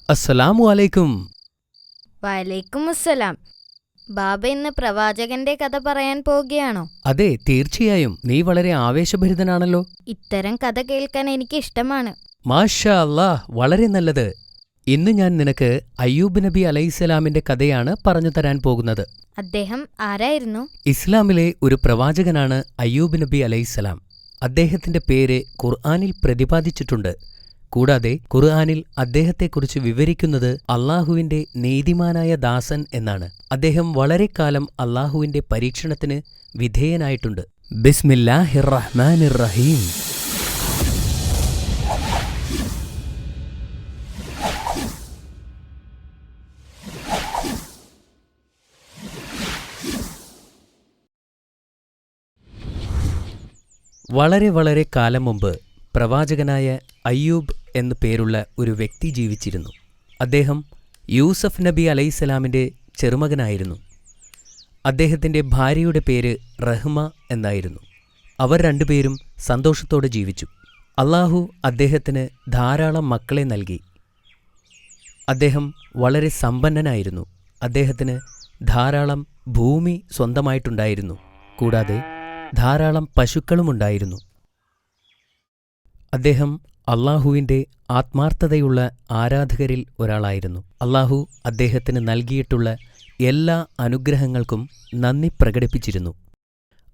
അസ്സലാമു അലൈക്കും. വലൈക്കും അസ്സലാം. ബാബ ഇന്ന് പ്രവാചകന്റെ കഥ പറയാൻ പോവുകയാണോ? അതെ, തീർച്ചയായും. നീ വളരെ ആവേശഭരിതനാണല്ലോ. ഇത്തരം കഥ കേൾക്കാൻ എനിക്ക് ഇഷ്ടമാണ്. മാഷാ അല്ലാഹ്, വളരെ നല്ലത്. ഇന്ന് ഞാൻ നിനക്ക് അയ്യൂബ് നബി അലൈഹിസ്സലാമിന്റെ കഥയാണ് പറഞ്ഞു തരാൻ പോകുന്നത്. അദ്ദേഹം ആരായിരുന്നു? ഇസ്ലാമിലെ ഒരു പ്രവാചകനാണ് അയ്യൂബ് നബി അലൈഹിസ്സലാം. അദ്ദേഹത്തിന്റെ പേര് ഖുർആനിൽ പ്രതിപാദിച്ചിട്ടുണ്ട്. കൂടാതെ ഖുർആനിൽ അദ്ദേഹത്തെക്കുറിച്ച് വിവരിക്കുന്നത് അള്ളാഹുവിന്റെ നീതിമാനായ ദാസൻ എന്നാണ്. അദ്ദേഹം വളരെക്കാലം അള്ളാഹുവിന്റെ പരീക്ഷണത്തിന് വിധേയനായിട്ടുണ്ട്. ബിസ്മില്ലാഹിർ റഹ്മാനിർ റഹീം. വളരെ കാലം മുമ്പ് പ്രവാചകനായ അയ്യൂബ് എന്നു പേരുള്ള ഒരു വ്യക്തി ജീവിച്ചിരുന്നു. അദ്ദേഹം യൂസഫ് നബി അലൈഹിസ്സലാമിന്റെ ചെറുമകനായിരുന്നു. അദ്ദേഹത്തിന്റെ ഭാര്യയുടെ പേര് റഹ്മ എന്നായിരുന്നു. അവർ രണ്ടുപേരും സന്തോഷത്തോടെ ജീവിച്ചു. അള്ളാഹു അദ്ദേഹത്തിന് ധാരാളം മക്കളെ നൽകി. അദ്ദേഹം വളരെ സമ്പന്നനായിരുന്നു. അദ്ദേഹത്തിന് ധാരാളം ഭൂമി സ്വന്തമായിട്ടുണ്ടായിരുന്നു. കൂടാതെ ധാരാളം പശുക്കളുമുണ്ടായിരുന്നു. അദ്ദേഹം അള്ളാഹുവിന്റെ ആത്മാർത്ഥതയുള്ള ആരാധകരിൽ ഒരാളായിരുന്നു. അള്ളാഹു അദ്ദേഹത്തിന് നൽകിയിട്ടുള്ള എല്ലാ അനുഗ്രഹങ്ങൾക്കും നന്ദി പ്രകടിപ്പിച്ചിരുന്നു.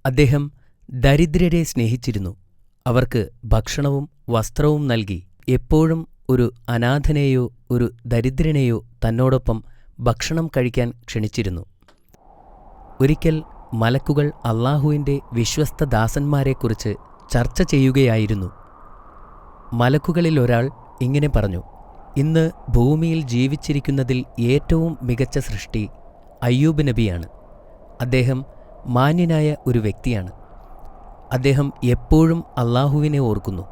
അദ്ദേഹം ദരിദ്രരെ സ്നേഹിച്ചിരുന്നു. അവർക്ക് ഭക്ഷണവും വസ്ത്രവും നൽകി എപ്പോഴും ഒരു അനാഥനെയോ ഒരു ദരിദ്രനെയോ തന്നോടൊപ്പം ഭക്ഷണം കഴിക്കാൻ ക്ഷണിച്ചിരുന്നു. ഒരിക്കൽ മലക്കുകൾ അള്ളാഹുവിന്റെ വിശ്വസ്ത ദാസന്മാരെക്കുറിച്ച് ചർച്ച ചെയ്യുകയായിരുന്നു. മലക്കുകളിൽ ഒരാൾ ഇങ്ങനെ പറഞ്ഞു: ഇന്ന് ഭൂമിയിൽ ജീവിച്ചിരിക്കുന്നതിൽ ഏറ്റവും മികച്ച സൃഷ്ടി അയ്യൂബ് നബിയാണ്. അദ്ദേഹം മാന്യനായ ഒരു വ്യക്തിയാണ്. അദ്ദേഹം എപ്പോഴും അള്ളാഹുവിനെ ഓർക്കുന്നു.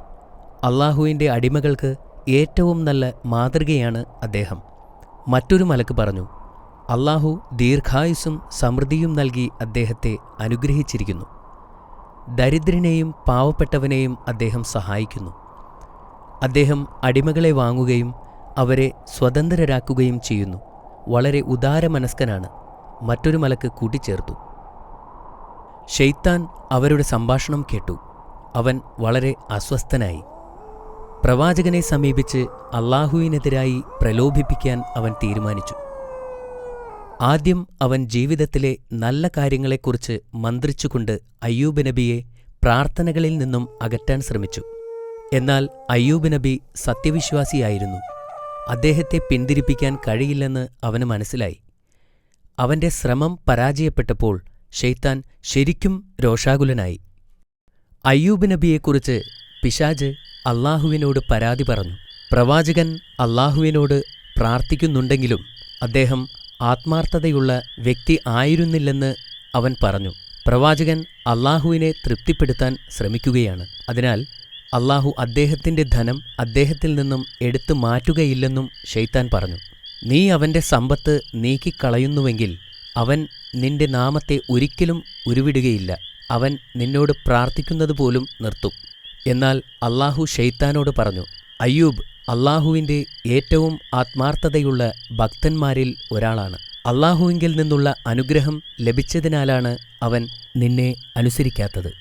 അള്ളാഹുവിന്റെ അടിമകൾക്ക് ഏറ്റവും നല്ല മാതൃകയാണ് അദ്ദേഹം. മറ്റൊരു മലക്ക് പറഞ്ഞു: അള്ളാഹു ദീർഘായുസ്സും സമൃദ്ധിയും നൽകി അദ്ദേഹത്തെ അനുഗ്രഹിച്ചിരിക്കുന്നു. ദരിദ്രനെയും പാവപ്പെട്ടവനെയും അദ്ദേഹം സഹായിക്കുന്നു. അദ്ദേഹം അടിമകളെ വാങ്ങുകയും അവരെ സ്വതന്ത്രരാക്കുകയും ചെയ്യുന്നു. വളരെ ഉദാരമനസ്കനാണ്. മറ്റൊരു മലക്ക് കൂട്ടിച്ചേർത്തു. ശൈത്താൻ അവരുടെ സംഭാഷണം കേട്ടു. അവൻ വളരെ അസ്വസ്ഥനായി. പ്രവാചകനെ സമീപിച്ച് അള്ളാഹുവിനെതിരായി പ്രലോഭിപ്പിക്കാൻ അവൻ തീരുമാനിച്ചു. ആദ്യം അവൻ ജീവിതത്തിലെ നല്ല കാര്യങ്ങളെക്കുറിച്ച് മന്ത്രിച്ചുകൊണ്ട് അയ്യൂബ് നബിയെ പ്രാർത്ഥനകളിൽ നിന്നും അകറ്റാൻ ശ്രമിച്ചു. എന്നാൽ അയ്യൂബ് നബി സത്യവിശ്വാസിയായിരുന്നു. അദ്ദേഹത്തെ പിന്തിരിപ്പിക്കാൻ കഴിയില്ലെന്ന് അവന് മനസ്സിലായി. അവന്റെ ശ്രമം പരാജയപ്പെട്ടപ്പോൾ ശൈത്താൻ ശരിക്കും രോഷാകുലനായി. അയ്യൂബ് നബിയെക്കുറിച്ച് പിശാച് അള്ളാഹുവിനോട് പരാതി പറഞ്ഞു. പ്രവാചകൻ അള്ളാഹുവിനോട് പ്രാർത്ഥിക്കുന്നുണ്ടെങ്കിലും അദ്ദേഹം ആത്മാർത്ഥതയുള്ള വ്യക്തി ആയിരുന്നില്ലെന്ന് അവൻ പറഞ്ഞു. പ്രവാചകൻ അള്ളാഹുവിനെ തൃപ്തിപ്പെടുത്താൻ ശ്രമിക്കുകയാണ്. അതിനാൽ അള്ളാഹു അദ്ദേഹത്തിന്റെ ധനം അദ്ദേഹത്തിൽ നിന്നും എടുത്തു മാറ്റുകയില്ലെന്നും ശൈത്താൻ പറഞ്ഞു. നീ അവന്റെ സമ്പത്ത് നീക്കിക്കളയുന്നുവെങ്കിൽ അവൻ നിന്റെ നാമത്തെ ഒരിക്കലും ഉരുവിടുകയില്ല. അവൻ നിന്നോട് പ്രാർത്ഥിക്കുന്നതുപോലും നിർത്തും. എന്നാൽ അള്ളാഹു ശൈത്താനോട് പറഞ്ഞു: അയ്യൂബ് അള്ളാഹുവിന്റെ ഏറ്റവും ആത്മാർത്ഥതയുള്ള ഭക്തന്മാരിൽ ഒരാളാണ്. അള്ളാഹുവിങ്കിൽ നിന്നുള്ള അനുഗ്രഹം ലഭിച്ചതിനാലാണ് അവൻ നിന്നെ അനുസരിക്കാത്തത്.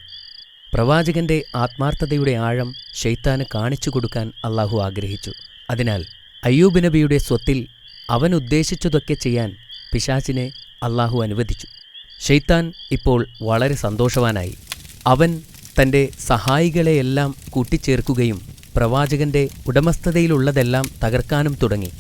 പ്രവാചകന്റെ ആത്മാർത്ഥതയുടെ ആഴം ശൈത്താന് കാണിച്ചു കൊടുക്കാൻ അള്ളാഹു ആഗ്രഹിച്ചു. അതിനാൽ അയ്യൂബ് നബിയുടെ സ്വത്തിൽ അവൻ ഉദ്ദേശിച്ചതൊക്കെ ചെയ്യാൻ പിശാചിനെ അള്ളാഹു അനുവദിച്ചു. ശൈത്താൻ ഇപ്പോൾ വളരെ സന്തോഷവാനായി. അവൻ തന്റെ സഹായികളെയെല്ലാം കൂട്ടിച്ചേർക്കുകയും പ്രവാചകന്റെ ഉടമസ്ഥതയിലുള്ളതെല്ലാം തകർക്കാനും തുടങ്ങി.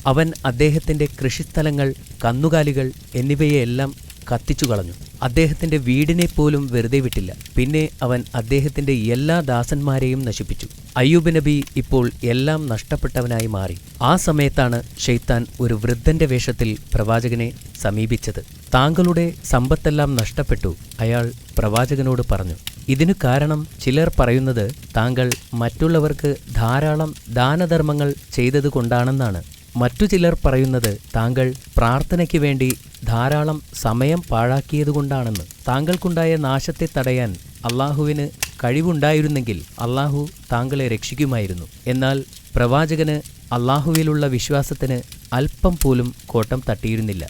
അവൻ അദ്ദേഹത്തിന്റെ കൃഷിസ്ഥലങ്ങൾ, കന്നുകാലികൾ എന്നിവയെല്ലാം കത്തിച്ചുകളഞ്ഞു. അദ്ദേഹത്തിന്റെ വീടിനെപ്പോലും വെറുതെ വിട്ടില്ല. പിന്നെ അവൻ അദ്ദേഹത്തിന്റെ എല്ലാ ദാസന്മാരെയും നശിപ്പിച്ചു. അയ്യൂബ് നബി ഇപ്പോൾ എല്ലാം നഷ്ടപ്പെട്ടവനായി മാറി. ആ സമയത്താണ് ശൈത്താൻ ഒരു വൃദ്ധന്റെ വേഷത്തിൽ പ്രവാചകനെ സമീപിച്ചത്. താങ്കളുടെ സമ്പത്തെല്ലാം നഷ്ടപ്പെട്ടു, അയാൾ പ്രവാചകനോട് പറഞ്ഞു. ഇതിനു കാരണം ചിലർ പറയുന്നത് താങ്കൾ മറ്റുള്ളവർക്ക് ധാരാളം ദാനധർമ്മങ്ങൾ ചെയ്തതുകൊണ്ടാണെന്നാണ്. മറ്റു ചിലർ പറയുന്നത് താങ്കൾ പ്രാർത്ഥനയ്ക്ക് വേണ്ടി ധാരാളം സമയം പാഴാക്കിയതുകൊണ്ടാണെന്ന്. താങ്കൾക്കുണ്ടായ നാശത്തെ തടയാൻ അള്ളാഹുവിന് കഴിവുണ്ടായിരുന്നെങ്കിൽ അള്ളാഹു താങ്കളെ രക്ഷിക്കുമായിരുന്നു. എന്നാൽ പ്രവാചകന് അള്ളാഹുവിലുള്ള വിശ്വാസത്തിന് അല്പം പോലും കോട്ടം തട്ടിയിരുന്നില്ല.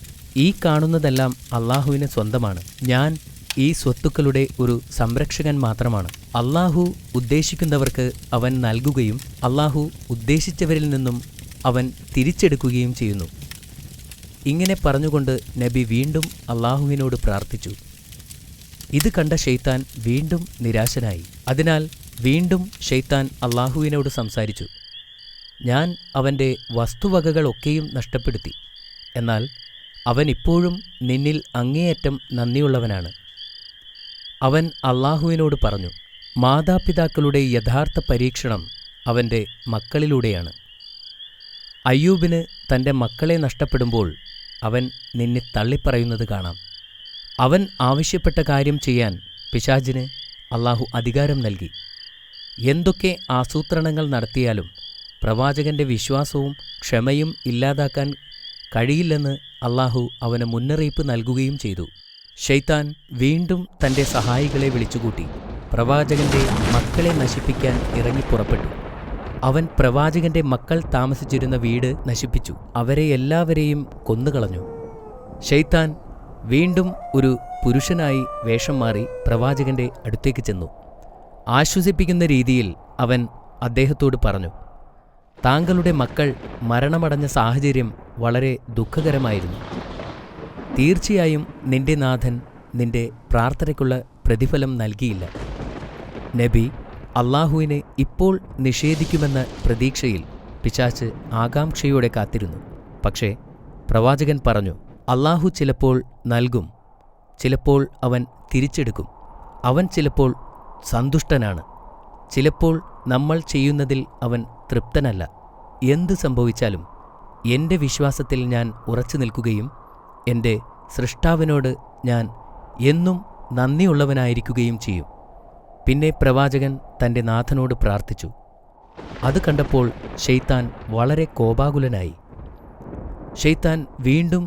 ഈ കാണുന്നതെല്ലാം അള്ളാഹുവിന് സ്വന്തമാണ്. ഞാൻ ഈ സ്വത്തുക്കളുടെ ഒരു സംരക്ഷകൻ മാത്രമാണ്. അള്ളാഹു ഉദ്ദേശിക്കുന്നവർക്ക് അവൻ നൽകുകയും അള്ളാഹു ഉദ്ദേശിച്ചവരിൽ നിന്നും അവൻ തിരിച്ചെടുക്കുകയും ചെയ്യുന്നു. ഇങ്ങനെ പറഞ്ഞുകൊണ്ട് നബി വീണ്ടും അള്ളാഹുവിനോട് പ്രാർത്ഥിച്ചു. ഇത് കണ്ട ശൈത്താൻ വീണ്ടും നിരാശനായി. അതിനാൽ വീണ്ടും ശൈത്താൻ അള്ളാഹുവിനോട് സംസാരിച്ചു. ഞാൻ അവൻ്റെ വസ്തുവകകളൊക്കെയും നഷ്ടപ്പെടുത്തി. എന്നാൽ അവൻ ഇപ്പോഴും നിന്നിൽ അങ്ങേയറ്റം നന്ദിയുള്ളവനാണ്. അവൻ അള്ളാഹുവിനോട് പറഞ്ഞു, മാതാപിതാക്കളുടെ യഥാർത്ഥ പരീക്ഷണം അവൻ്റെ മക്കളിലൂടെയാണ്. അയ്യൂബിന് തൻ്റെ മക്കളെ നഷ്ടപ്പെടുമ്പോൾ അവൻ നിന്നെ തള്ളിപ്പറയുന്നത് കാണാം. അവൻ ആവശ്യപ്പെട്ട കാര്യം ചെയ്യാൻ പിശാചിന് അള്ളാഹു അധികാരം നൽകി. എന്തൊക്കെ ആസൂത്രണങ്ങൾ നടത്തിയാലും പ്രവാചകന്റെ വിശ്വാസവും ക്ഷമയും ഇല്ലാതാക്കാൻ കഴിയില്ലെന്ന് അള്ളാഹു അവന് മുന്നറിയിപ്പ് നൽകുകയും ചെയ്തു. ശൈത്താൻ വീണ്ടും തൻ്റെ സഹായികളെ വിളിച്ചുകൂട്ടി പ്രവാചകന്റെ മക്കളെ നശിപ്പിക്കാൻ ഇറങ്ങിപ്പുറപ്പെട്ടു. അവൻ പ്രവാചകന്റെ മക്കൾ താമസിച്ചിരുന്ന വീട് നശിപ്പിച്ചു. അവരെ എല്ലാവരെയും കൊന്നുകളഞ്ഞു. ശൈത്താൻ വീണ്ടും ഒരു പുരുഷനായി വേഷം മാറി പ്രവാചകന്റെ അടുത്തേക്ക് ചെന്നു. ആശ്വസിപ്പിക്കുന്ന രീതിയിൽ അവൻ അദ്ദേഹത്തോട് പറഞ്ഞു, താങ്കളുടെ മക്കൾ മരണമടഞ്ഞ സാഹചര്യം വളരെ ദുഃഖകരമായിരുന്നു. തീർച്ചയായും നിന്റെ നാഥൻ നിന്റെ പ്രാർത്ഥനയ്ക്കുള്ള പ്രതിഫലം നൽകിയില്ല. നബി അള്ളാഹുവിനെ ഇപ്പോൾ നിഷേധിക്കുമെന്ന പ്രതീക്ഷയിൽ പിശാച് ആകാംക്ഷയോടെ കാത്തിരുന്നു. പക്ഷേ പ്രവാചകൻ പറഞ്ഞു, അള്ളാഹു ചിലപ്പോൾ നൽകും, ചിലപ്പോൾ അവൻ തിരിച്ചെടുക്കും. അവൻ ചിലപ്പോൾ സന്തുഷ്ടനാണ്, ചിലപ്പോൾ നമ്മൾ ചെയ്യുന്നതിൽ അവൻ തൃപ്തനല്ല. എന്ത് സംഭവിച്ചാലും എൻ്റെ വിശ്വാസത്തിൽ ഞാൻ ഉറച്ചു നിൽക്കുകയും എൻ്റെ സൃഷ്ടാവിനോട് ഞാൻ എന്നും നന്ദിയുള്ളവനായിരിക്കുകയും ചെയ്യും. പിന്നെ പ്രവാചകൻ തൻ്റെ നാഥനോട് പ്രാർത്ഥിച്ചു. അത് കണ്ടപ്പോൾ ശൈത്താൻ വളരെ കോപാകുലനായി. ശൈത്താൻ വീണ്ടും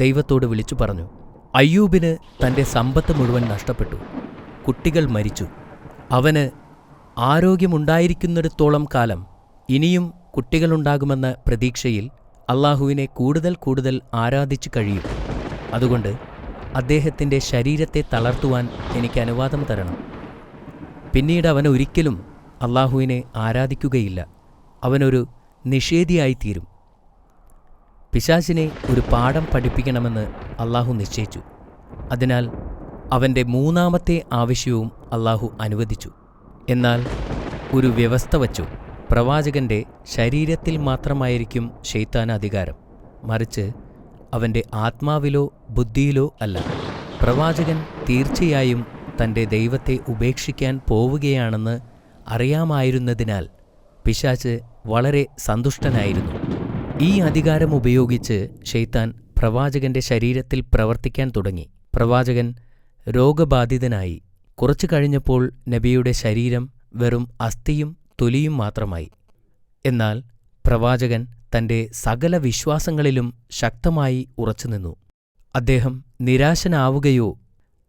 ദൈവത്തോട് വിളിച്ചു പറഞ്ഞു, അയ്യൂബിന് തൻ്റെ സമ്പത്ത് മുഴുവൻ നഷ്ടപ്പെട്ടു. കുട്ടികൾ മരിച്ചു. അവന് ആരോഗ്യമുണ്ടായിരിക്കുന്നിടത്തോളം കാലം ഇനിയും കുട്ടികളുണ്ടാകുമെന്ന പ്രതീക്ഷയിൽ അള്ളാഹുവിനെ കൂടുതൽ കൂടുതൽ ആരാധിച്ചു കഴിയും. അതുകൊണ്ട് അദ്ദേഹത്തിൻ്റെ ശരീരത്തെ തളർത്തുവാൻ എനിക്ക് അനുവാദം തരണം. പിന്നീട് അവൻ ഒരിക്കലും അള്ളാഹുവിനെ ആരാധിക്കുകയില്ല. അവനൊരു നിഷേധിയായിത്തീരും. പിശാചിനെ ഒരു പാഠം പഠിപ്പിക്കണമെന്ന് അള്ളാഹു നിശ്ചയിച്ചു. അതിനാൽ അവൻ്റെ മൂന്നാമത്തെ ആവശ്യവും അള്ളാഹു അനുവദിച്ചു. എന്നാൽ ഒരു വ്യവസ്ഥ വച്ചു. പ്രവാചകന്റെ ശരീരത്തിൽ മാത്രമായിരിക്കും ശൈത്താൻ അധികാരം, മറിച്ച് അവൻ്റെ ആത്മാവിലോ ബുദ്ധിയിലോ അല്ല. പ്രവാചകൻ തീർച്ചയായും തൻ്റെ ദൈവത്തെ ഉപേക്ഷിക്കാൻ പോവുകയാണെന്ന് അറിയാമായിരുന്നതിനാൽ പിശാച് വളരെ സന്തുഷ്ടനായിരുന്നു. ഈ അധികാരം ഉപയോഗിച്ച് ശൈത്താൻ പ്രവാചകന്റെ ശരീരത്തിൽ പ്രവർത്തിക്കാൻ തുടങ്ങി. പ്രവാചകൻ രോഗബാധിതനായി. കുറച്ചു കഴിഞ്ഞപ്പോൾ നബിയുടെ ശരീരം വെറും അസ്ഥിയും തൊലിയും മാത്രമായി. എന്നാൽ പ്രവാചകൻ തൻ്റെ സകല വിശ്വാസങ്ങളിലും ശക്തമായി ഉറച്ചുനിന്നു. അദ്ദേഹം നിരാശനാവുകയോ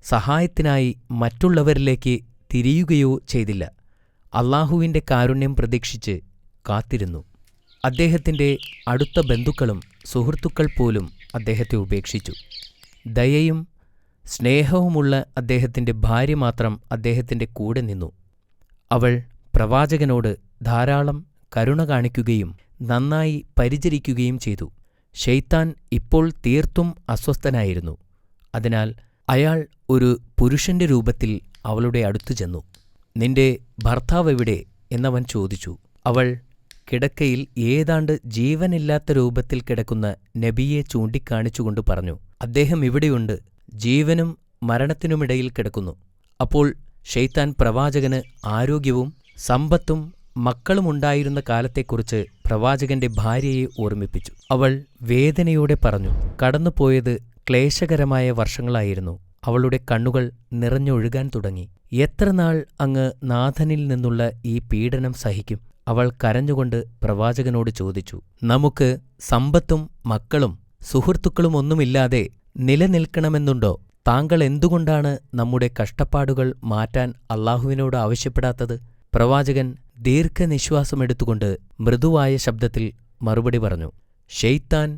സഹായത്തിനായി മറ്റുള്ളവരിലേക്ക് തിരിയുകയോ ചെയ്തില്ല. അള്ളാഹുവിൻ്റെ കാരുണ്യം പ്രതീക്ഷിച്ച് കാത്തിരുന്നു. അദ്ദേഹത്തിൻ്റെ അടുത്ത ബന്ധുക്കളും സുഹൃത്തുക്കൾ പോലും അദ്ദേഹത്തെ ഉപേക്ഷിച്ചു. ദയയും സ്നേഹവുമുള്ള അദ്ദേഹത്തിൻ്റെ ഭാര്യ മാത്രം അദ്ദേഹത്തിൻ്റെ കൂടെ നിന്നു. അവൾ പ്രവാചകനോട് ധാരാളം കരുണ കാണിക്കുകയും നന്നായി പരിചരിക്കുകയും ചെയ്തു. ശൈത്താൻ ഇപ്പോൾ തീർത്തും അസ്വസ്ഥനായിരുന്നു. അതിനാൽ അയാൾ ഒരു പുരുഷന്റെ രൂപത്തിൽ അവളുടെ അടുത്തു ചെന്നു. നിന്റെ ഭർത്താവ് എവിടെ എന്നവൻ ചോദിച്ചു. അവൾ കിടക്കയിൽ ഏതാണ്ട് ജീവനില്ലാത്ത രൂപത്തിൽ കിടക്കുന്ന നബിയെ ചൂണ്ടിക്കാണിച്ചുകൊണ്ട് പറഞ്ഞു, അദ്ദേഹം ഇവിടെയുണ്ട്, ജീവനും മരണത്തിനുമിടയിൽ കിടക്കുന്നു. അപ്പോൾ ശൈത്താൻ പ്രവാചകന് ആരോഗ്യവും സമ്പത്തും മക്കളുമുണ്ടായിരുന്ന കാലത്തെക്കുറിച്ച് പ്രവാചകന്റെ ഭാര്യയെ ഓർമ്മിപ്പിച്ചു. അവൾ വേദനയോടെ പറഞ്ഞു, കടന്നുപോയത് ക്ലേശകരമായ വർഷങ്ങളായിരുന്നു. അവളുടെ കണ്ണുകൾ നിറഞ്ഞൊഴുകാൻ തുടങ്ങി. എത്ര നാൾ അങ്ങ് നാഥനിൽ നിന്നുള്ള ഈ പീഡനം സഹിക്കും? അവൾ കരഞ്ഞുകൊണ്ട് പ്രവാചകനോട് ചോദിച്ചു, നമുക്ക് സമ്പത്തും മക്കളും സുഹൃത്തുക്കളുമൊന്നുമില്ലാതെ നിലനിൽക്കണമെന്നുണ്ടോ? താങ്കൾ എന്തുകൊണ്ടാണ് നമ്മുടെ കഷ്ടപ്പാടുകൾ മാറ്റാൻ അള്ളാഹുവിനോട് ആവശ്യപ്പെടാത്തത്? പ്രവാചകൻ ദീർഘനിശ്വാസമെടുത്തുകൊണ്ട് മൃദുവായ ശബ്ദത്തിൽ മറുപടി പറഞ്ഞു, ശൈത്താൻ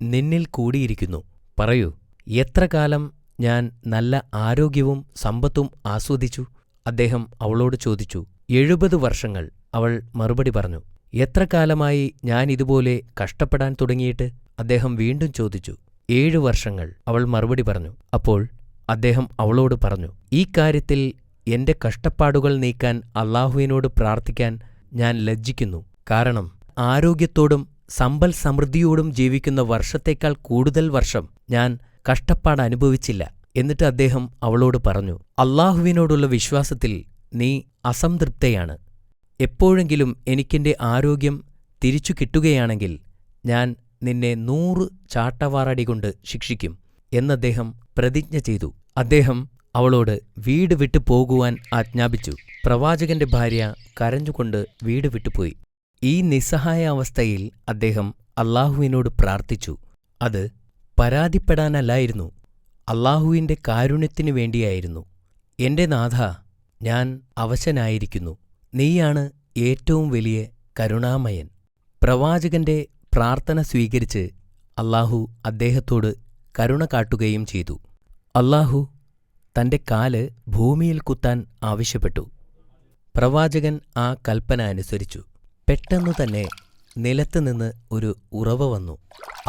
നിന്നിൽ കൂടിയിരിക്കുന്നു. പറയൂ, എത്ര കാലം ഞാൻ നല്ല ആരോഗ്യവും സമ്പത്തും ആസ്വദിച്ചു? അദ്ദേഹം അവളോട് ചോദിച്ചു. 70 വർഷങ്ങൾ. അവൾ മറുപടി പറഞ്ഞു. എത്ര കാലമായി ഞാൻ ഇതുപോലെ കഷ്ടപ്പെടാൻ തുടങ്ങിയിട്ട്? അദ്ദേഹം വീണ്ടും ചോദിച്ചു. 7 വർഷങ്ങൾ. അവൾ മറുപടി പറഞ്ഞു. അപ്പോൾ അദ്ദേഹം അവളോട് പറഞ്ഞു, ഈ കാര്യത്തിൽ എന്റെ കഷ്ടപ്പാടുകൾ നീക്കാൻ അല്ലാഹുവിനോട് പ്രാർത്ഥിക്കാൻ ഞാൻ ലജ്ജിക്കുന്നു. കാരണം ആരോഗ്യത്തോടും സമ്പൽ സമൃദ്ധിയോടും ജീവിക്കുന്ന വർഷത്തേക്കാൾ കൂടുതൽ വർഷം ഞാൻ കഷ്ടപ്പാടനുഭവിച്ചില്ല. എന്നിട്ട് അദ്ദേഹം അവളോട് പറഞ്ഞു, അല്ലാഹുവിനോടുള്ള വിശ്വാസത്തിൽ നീ അസംതൃപ്തയാണ്. എപ്പോഴെങ്കിലും എനിക്കെന്റെ ആരോഗ്യം തിരിച്ചു കിട്ടുകയാണെങ്കിൽ ഞാൻ നിന്നെ 100 ചാട്ടവാറടികൊണ്ട് ശിക്ഷിക്കും എന്നദ്ദേഹം പ്രതിജ്ഞ ചെയ്തു. അദ്ദേഹം അവളോട് വീട് വിട്ടു പോകുവാൻ ആജ്ഞാപിച്ചു. പ്രവാചകന്റെ ഭാര്യ കരഞ്ഞുകൊണ്ട് വീട് വിട്ടുപോയി. ഈ നിസ്സഹായ അവസ്ഥയിൽ അദ്ദേഹം അല്ലാഹുവിനോട് പ്രാർത്ഥിച്ചു. അത് പരാതിപ്പെടാനല്ലായിരുന്നു, അല്ലാഹുവിന്റെ കാരുണ്യത്തിനു വേണ്ടിയായിരുന്നു. എന്റെ നാഥാ, ഞാൻ അവശനായിരിക്കുന്നു. നീയാണ് ഏറ്റവും വലിയ കരുണാമയൻ. പ്രവാചകന്റെ പ്രാർത്ഥന സ്വീകരിച്ച് അല്ലാഹു അദ്ദേഹത്തോട് കരുണ കാട്ടുകയും ചെയ്തു. അല്ലാഹു തന്റെ കാല് ഭൂമിയിൽ കുത്താൻ ആവശ്യപ്പെട്ടു. പ്രവാചകൻ ആ കൽപ്പന അനുസരിച്ചു. പെട്ടെന്നു തന്നെ നിലത്തുനിന്ന് ഒരു ഉറവ വന്നു.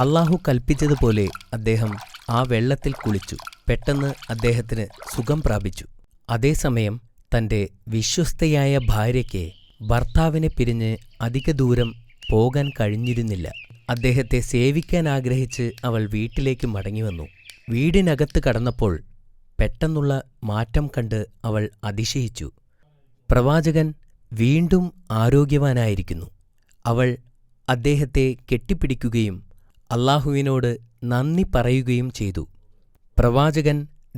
അല്ലാഹു കൽപ്പിച്ചതുപോലെ അദ്ദേഹം ആ വെള്ളത്തിൽ കുളിച്ചു. പെട്ടെന്ന് അദ്ദേഹത്തിന് സുഖം പ്രാപിച്ചു. അതേസമയം തന്റെ വിശ്വസ്തയായ ഭാര്യയ്ക്ക് ഭർത്താവിനെ പിരിഞ്ഞ് അധിക ദൂരം പോകാൻ കഴിഞ്ഞിരുന്നില്ല. അദ്ദേഹത്തെ സേവിക്കാൻ ആഗ്രഹിച്ച് അവൾ വീട്ടിലേക്ക് മടങ്ങിവന്നു. വീടിനകത്ത് കടന്നപ്പോൾ പെട്ടെന്നുള്ള മാറ്റം കണ്ട് അവൾ അതിശയിച്ചു. പ്രവാചകൻ വീണ്ടും ആരോഗ്യവാനായിരിക്കുന്നു. അവൾ അദ്ദേഹത്തെ കെട്ടിപ്പിടിക്കുകയും അല്ലാഹുവിനോട് നന്ദി പറയുകയും ചെയ്തു. പ്രവാചകൻ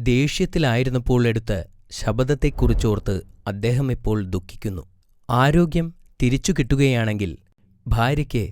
ദേഷ്യത്തിലായിരുന്നപ്പോൾ എടുത്ത ശപഥത്തെക്കുറിച്ചോർത്ത് അദ്ദേഹം ഇപ്പോൾ ദുഃഖിക്കുന്നു. ആരോഗ്യം തിരിച്ചു കിട്ടുകയാണെങ്കിൽ ഭാര്യയ്ക്ക്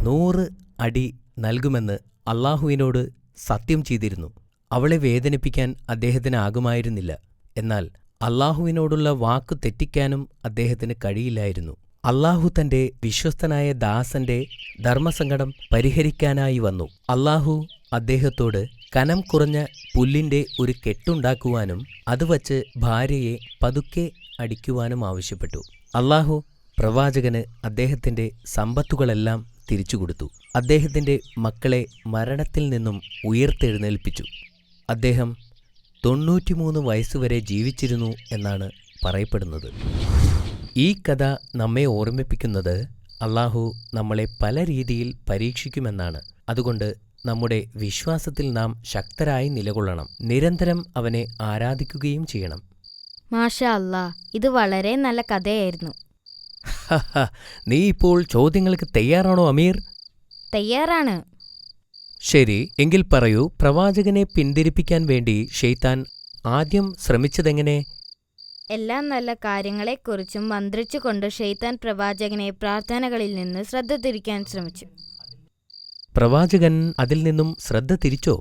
100 അടി നൽകുമെന്ന് അല്ലാഹുവിനോട് സത്യം ചെയ്തിരുന്നു. അവളെ വേദനിപ്പിക്കാൻ അദ്ദേഹത്തിനാകുമായിരുന്നില്ല. എന്നാൽ അല്ലാഹുവിനോടുള്ള വാക്കു തെറ്റിക്കാനും അദ്ദേഹത്തിന് കഴിയില്ലായിരുന്നു. അല്ലാഹു തന്റെ വിശ്വസ്തനായ ദാസന്റെ ധർമ്മസങ്കടം പരിഹരിക്കാനായി വന്നു. അല്ലാഹു അദ്ദേഹത്തോട് കനം കുറഞ്ഞ പുല്ലിന്റെ ഒരു കെട്ടുണ്ടാക്കുവാനും അതുവച്ച് ഭാര്യയെ പതുക്കെ അടിക്കുവാനും ആവശ്യപ്പെട്ടു. അല്ലാഹു പ്രവാചകന് അദ്ദേഹത്തിന്റെ സമ്പത്തുകളെല്ലാം തിരിച്ചുകൊടുത്തു. അദ്ദേഹത്തിന്റെ മക്കളെ മരണത്തിൽ നിന്നും ഉയർത്തെഴുന്നേൽപ്പിച്ചു. അദ്ദേഹം 93 വയസ്സുവരെ ജീവിച്ചിരുന്നു എന്നാണ് പറയപ്പെടുന്നത്. ഈ കഥ നമ്മെ ഓർമ്മിപ്പിക്കുന്നത് അല്ലാഹു നമ്മളെ പല രീതിയിൽ പരീക്ഷിക്കുമെന്നാണ്. അതുകൊണ്ട് നമ്മുടെ വിശ്വാസത്തിൽ നാം ശക്തരായി നിലകൊള്ളണം. നിരന്തരം അവനെ ആരാധിക്കുകയും ചെയ്യണം. മാഷാ അല്ലാ, ഇത് വളരെ നല്ല കഥയായിരുന്നു. നീ ഇപ്പോൾ ചോദ്യങ്ങൾക്ക് തയ്യാറാണോ അമീർ? തയ്യാറാണ്. ശരി, എങ്കിൽ പറയൂ, പ്രവാചകനെ പിന്തിരിപ്പിക്കാൻ വേണ്ടി ശൈത്താൻ ആദ്യം ശ്രമിച്ചതെങ്ങനെ? എല്ലാ നല്ല കാര്യങ്ങളെക്കുറിച്ചും മന്ത്രിച്ചുകൊണ്ട് ശൈത്താൻ പ്രവാചകനെ പ്രാർത്ഥനകളിൽ നിന്ന് ശ്രദ്ധ തിരിക്കാൻ ശ്രമിച്ചു. പ്രവാചകൻ അതിൽ നിന്നും ശ്രദ്ധ തിരിച്ചോ?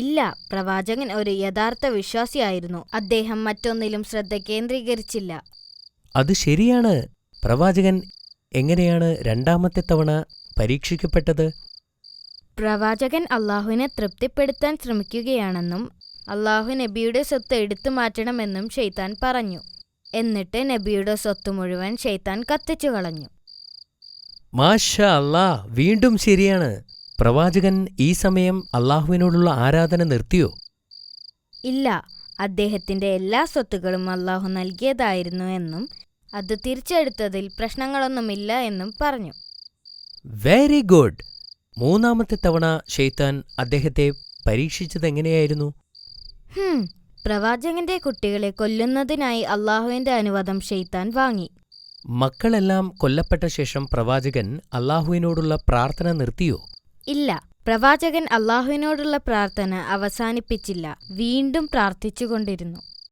ഇല്ല, പ്രവാചകൻ ഒരു യഥാർത്ഥ വിശ്വാസിയായിരുന്നു. അദ്ദേഹം മറ്റൊന്നിലും ശ്രദ്ധ കേന്ദ്രീകരിച്ചില്ല. അത് ശരിയാണ്. പ്രവാചകൻ എങ്ങനെയാണ് രണ്ടാമത്തെ തവണ പരീക്ഷിക്കപ്പെട്ടത്? പ്രവാചകൻ അള്ളാഹുവിനെ തൃപ്തിപ്പെടുത്താൻ ശ്രമിക്കുകയാണെന്നും അള്ളാഹു നബിയുടെ സ്വത്ത് എടുത്തു മാറ്റണമെന്നും ശൈത്താൻ പറഞ്ഞു. എന്നിട്ട് നബിയുടെ സ്വത്ത് മുഴുവൻ ശൈത്താൻ കത്തിച്ചു കളഞ്ഞു. മാഷാ അല്ലാ, വീണ്ടും ശരിയാണ്. പ്രവാചകൻ ഈ സമയം അല്ലാഹുവിനോടുള്ള ആരാധന നിർത്തിയോ? ഇല്ല, അദ്ദേഹത്തിന്റെ എല്ലാ സ്വത്തുകളും അള്ളാഹു നൽകിയതായിരുന്നു എന്നും അത് തിരിച്ചെടുത്തതിൽ പ്രശ്നങ്ങളൊന്നുമില്ല എന്നും പറഞ്ഞു. Very good. മൂന്നാമത്തെ തവണ ശൈത്താൻ അദ്ദേഹത്തെ പരീക്ഷിച്ചതെങ്ങനെയായിരുന്നു? പ്രവാചകന്റെ കുട്ടികളെ കൊല്ലുന്നതിനായി അള്ളാഹുവിന്റെ അനുവാദം ശൈത്താൻ വാങ്ങി. മക്കളെല്ലാം കൊല്ലപ്പെട്ട ശേഷം പ്രവാചകൻ അല്ലാഹുവിനോടുള്ള പ്രാർത്ഥന നിർത്തിയോ? ഇല്ല, പ്രവാചകൻ അള്ളാഹുവിനോടുള്ള പ്രാർത്ഥന അവസാനിപ്പിച്ചില്ല. വീണ്ടും പ്രാർത്ഥിച്ചുകൊണ്ടിരുന്നു.